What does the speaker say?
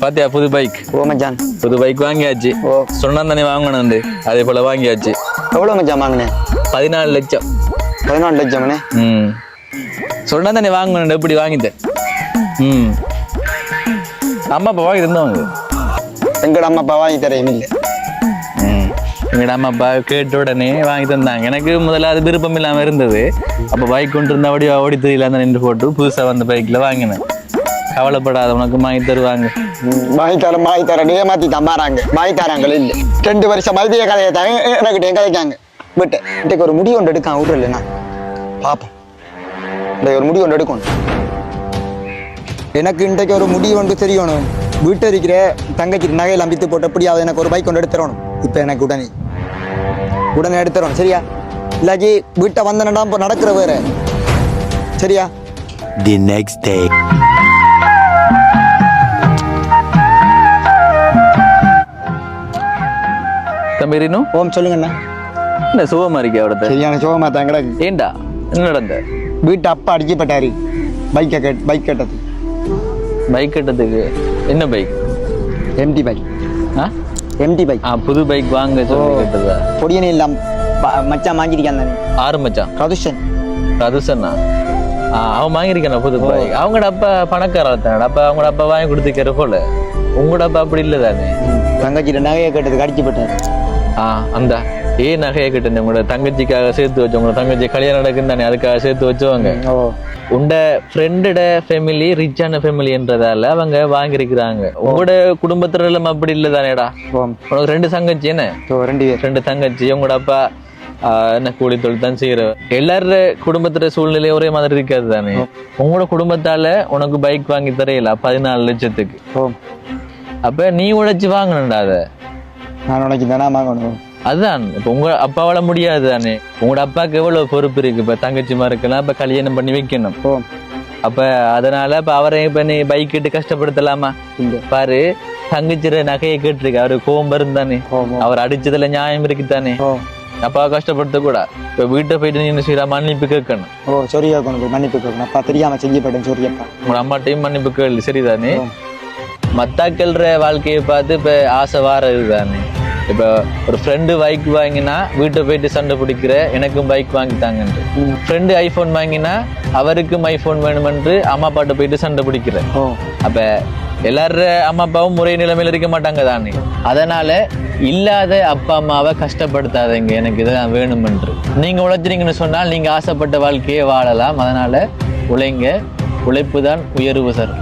பாத்தியா புது பைக்? ஓ மச்சான், புது பைக் வாங்கியாச்சு. ஓ சொன்னா தானே வாங்கணும், அதே போல வாங்கியாச்சு. எவ்வளோ மச்சான் வாங்கினேன்? 14 லட்சம். 14 லட்சம்ண்ணே. சொன்னா தானே வாங்கணும், எப்படி வாங்கிட்டேன். அம்மா அப்பா வாங்கி இருந்தவங்க. எங்கட அம்மா அப்பா வாங்கி தரையும் இல்லை. எங்கட அம்மா அப்பா கேட்ட உடனே வாங்கி தந்தாங்க. எனக்கு முதல்ல அது விருப்பம் இல்லாம இருந்தது. அப்ப பைக் கொண்டு இருந்தா ஓடி தெரியல நின்று போட்டு புதுசா வந்த பைக்ல வாங்கினேன். கவலைப்படாத, உனக்கு வாங்கி தருவாங்க. வாங்கி தர ஏமாத்தி தம்பாராங்க. வாங்கி தராங்களே இல்லை. 2 வருஷம் மதிய கதையை தாங்க எனக்கு என் கதைக்காங்க. பட் இன்றைக்கு ஒரு முடி ஒன்று எடுக்கான் விட்ற இல்லைண்ணா. பார்ப்போம், இன்றைக்கு ஒரு முடி ஒன்று எடுக்கணும். எனக்கு இன்றைக்கு ஒரு முடி ஒன்று தெரியணும். வீட்டை இருக்கிற தங்கச்சி நகையெல்லாம் வித்து போட்டு எப்படியாவது எனக்கு ஒரு பைக் ஒன்று எடுத்துடணும். இப்போ எனக்கு உடனே எடுத்துடணும், சரியா? இல்லாக்கி வீட்டை வந்தனடா இப்போ நடக்கிற வேற, சரியா? The next day. தம்பிரினு ஓம் சொல்லுங்கண்ணா. என்ன சுகமா இருக்கே அவரது? சரியான சுகமா தான் கிடக்கு. ஏண்டா என்ன நடந்த? வீட்டு அப்பா அடிக்கப்பட்டாரு பைக் கேட்டது. பைக் கட்டத்துக்கு என்ன bike? MT bike. MT bike. புது பைக் வாங்க சொல்லி கேட்டதா? பொடியனே இல்லாம மச்சான் வாங்கியிருக்கான் தானே. ஆறு மச்சான் ரதுஷன்னா அவன் வாங்கியிருக்கான புது பைக். அவங்களோட அப்பா பணக்காரர் தானே. அப்ப அவங்களோட அப்பா வாங்கி கொடுத்துக்கிற போல உங்களோட அப்பா அப்படி இல்லை தானே. தங்கச்சிட்ட நகையை கேட்டதுக்கு அடிக்கப்பட்டாரு. அந்த நகையை கேட்டேன். உங்களோட தங்கச்சிக்காக சேர்த்து வச்சு, உங்களோட தங்கச்சி கல்யாணம் நடக்குன்னு தானே, அதுக்காக சேர்த்து வச்சுவாங்க. உண்ட ஃப்ரெண்டோட ஃபேமிலி ரிச்சான ஃபேமிலின்றதால அவங்க வாங்கியிருக்கிறாங்க. உங்களோட குடும்பத்துல எல்லாம் அப்படி இல்லை தானேடா. உனக்கு 2 தங்கச்சி என்ன? 2 தங்கச்சி. உங்களோட அப்பா என்ன கூலி தொழில் தான் செய்யற. எல்லார குடும்பத்துல சூழ்நிலை ஒரே மாதிரி இருக்காது தானே. உங்களோட குடும்பத்தால உனக்கு பைக் வாங்கி தரையில 14 லட்சத்துக்கு. அப்ப நீ உழைச்சு வாங்கணும்டா. அதை நான் உனக்கு தானே வாங்கணும். அதுதான் இப்ப உங்க அப்பாவால முடியாது தானே. உங்களோட அப்பாவுக்கு எவ்வளவு பொறுப்பு இருக்கு. இப்ப தங்கச்சிமா இருக்கலாம், இப்ப கல்யாணம் பண்ணி வைக்கணும். அப்ப அதனால இப்ப அவரை இப்ப நீ பைக் கேட்டு கஷ்டப்படுத்தலாமா? பாரு, தங்கச்சிற நகையை கேட்டிருக்கு. அவரு கோபம் இருந்தானே, அவர் அடிச்சதுல நியாயம் இருக்குதானே. அப்பாவை கஷ்டப்படுத்த கூட. இப்ப வீட்டை போயிட்டு நீ என்ன செய்யற, மன்னிப்பு கேட்கணும். சரி கேட்கணும், மன்னிப்பு கேட்கணும். அப்பா தெரியாம செஞ்சு போயிட்டேன். சரியப்பா, உங்களோட அம்மாட்டையும் மன்னிப்பு கேளு, சரிதானே? மத்தாக்கள்ற வாழ்க்கையை பார்த்து இப்ப ஆசை வாரது தானே. இப்ப ஒரு ஃப்ரெண்டு பைக் வாங்கினா வீட்டை போயிட்டு சண்டை பிடிக்கிற, எனக்கும் பைக் வாங்கிட்டாங்கன்று. ஃப்ரெண்டு ஐபோன் வாங்கினா அவருக்கும் ஐபோன் வேணுமென்று அம்மா அப்பாட்ட போயிட்டு சண்டை பிடிக்கிற. அப்ப எல்லார அம்மா அப்பாவும் முறை நிலைமையில இருக்க மாட்டாங்க தானே. அதனால இல்லாத அப்பா அம்மாவை கஷ்டப்படுத்தாதீங்க, எனக்கு இதெல்லாம் வேணுமென்று. நீங்க உழைச்சிருங்கன்னு சொன்னால் நீங்க ஆசைப்பட்ட வாழ்க்கையை வாழலாம். அதனால உழைங்க, உழைப்பு தான் உயர்வு சார்.